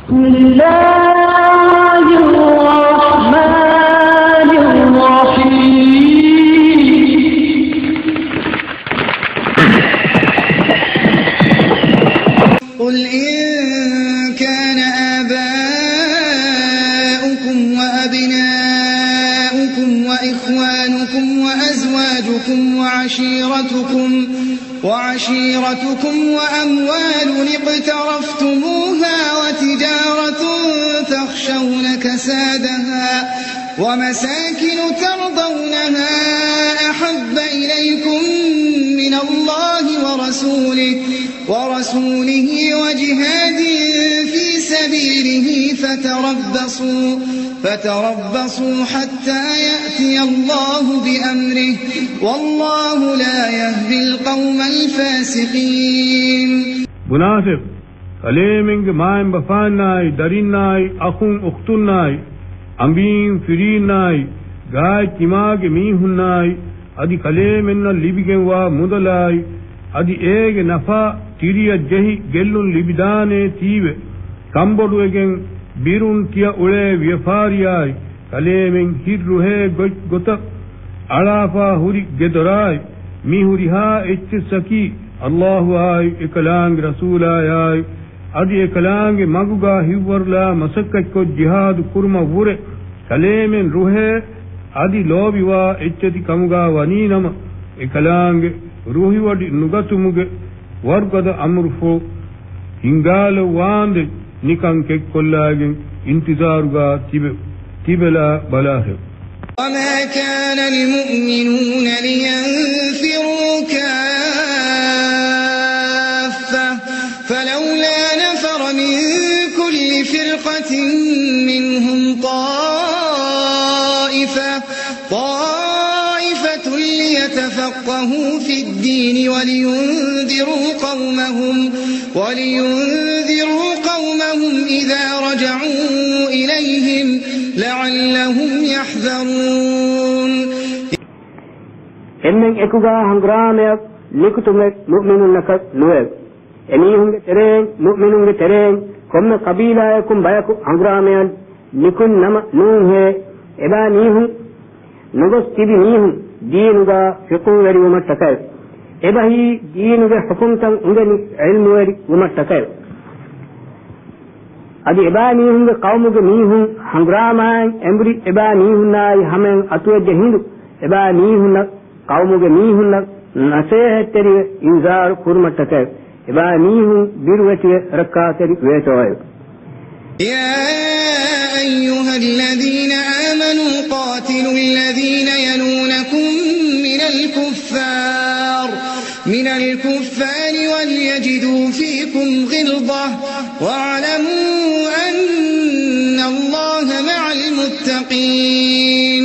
بسم الله الرحمن الرحيم قل إن كان آباؤكم وأبناؤكم وإخوانكم وأزواجكم وعشيرتكم وأموال اقترفتموها وتجارة تخشون كسادها ومساكن ترضونها أحب إليكم من الله ورسوله وجهاد في سبيله فتربصوا حتى يأتي الله بأمره والله لا يهدي القوم الفاسقين. منافق كلامك ماين بفاناي داريناي أخون أختناي أمبين فريناي غاي كماغ ميهناي أدي كلامنا لبيجن ومدلاي أدي إيغ نفا تيريا جهي جلون لبداني تيوه كمبودوغن بيرون كيا أولي ويفارياي كلامن هيروه غوتا علافا هوري جدراي ميهوري ها اتسكي الله آي اكلانگ رسول آي ادي اكلانگ مغوغا هيورلا مسكت کو جهاد كرما وره كلامن روه ادي لوبيوا اتتي كمغا ونينما اكلانگ روحي ودي نغتumuge wargada amurfo hingal wande nikan ke kollagen intizaruga tibela balahe. وما كان المؤمنون لينفروا كافة فلولا نفر من كل فرقة منهم طائفة ليتفقهوا في الدين ولينذروا قومهم إذا رجعوا إليهم لعلهم يحذرون. එන්නෙන් එකුගා හංග්‍රාමයක් නිකුතුමෙක් මුමිනුන්නක නුවේ එනීහුන්ගේ තෙරෙන් මුමිනුන්ගේ තෙරෙන් කොම්ම කබීලායකුම් බයකු හංග්‍රාමයන් නිකුන් නම නූහේ එබා නීහුන් නුගස් තිබි නීහුන් දීනුගා ෆිකු වෙරි වමටකයි එබහි දීනුගේ හුකුම්තන් උඟනි ඉල්මු වෙරි වමටකයි adi එබා නීහුන්ගේ කවුමුගේ නීහුන් හංග්‍රාමයන් එම්බරි එබා නීහුන්නායි හැමෙන් අතුවජ හිඳු එබා නීහුන්න قومك ميهن نسيهتري إنذار كرمتك إبا ميهن بروتي ركاتري ويتوي. يا أيها الذين آمنوا قاتلوا الذين يلونكم من الكفار وليجدوا فيكم غلظة واعلموا أن الله مع المتقين.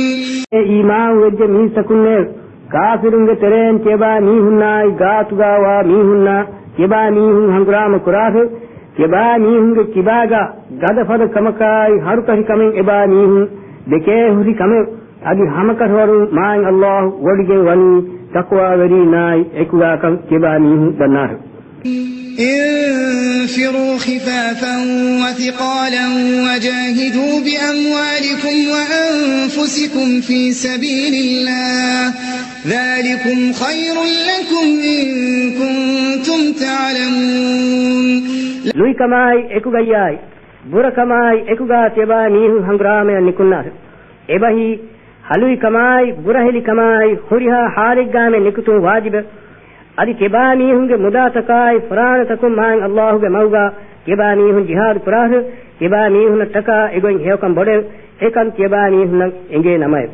إيمان وجميع سكنه كافرون ترين كبا ميهنا غاتغا وميهنا كبا ميهن هنغرام كراف كبا ميهن كباغا غدفد كمكاي هركهي كمن ابا ميهن دكه هري كمن ادي همكرورو مان الله وديگه وني تقوى وري ناي اكوا كم كبا ميهن بنار. انفروا خفافا وثقالا وجاهدوا بأموالكم وأنفسكم في سبيل الله ذلكم خير لكم إن كنتم تعلمون. لوي كماي اكوغاياي بورا كماي اكوغا تبا نيهو هنگرامه نيكونار ابهي حلوي كماي برهلي كماي خوريها حارغامه نيكتو واجب adi kebani hunge mudatakai farana takum man Allah ge mauga kebani hun jihad kurah kebani hun taka egon hekam bode ekan kebani hun enge namay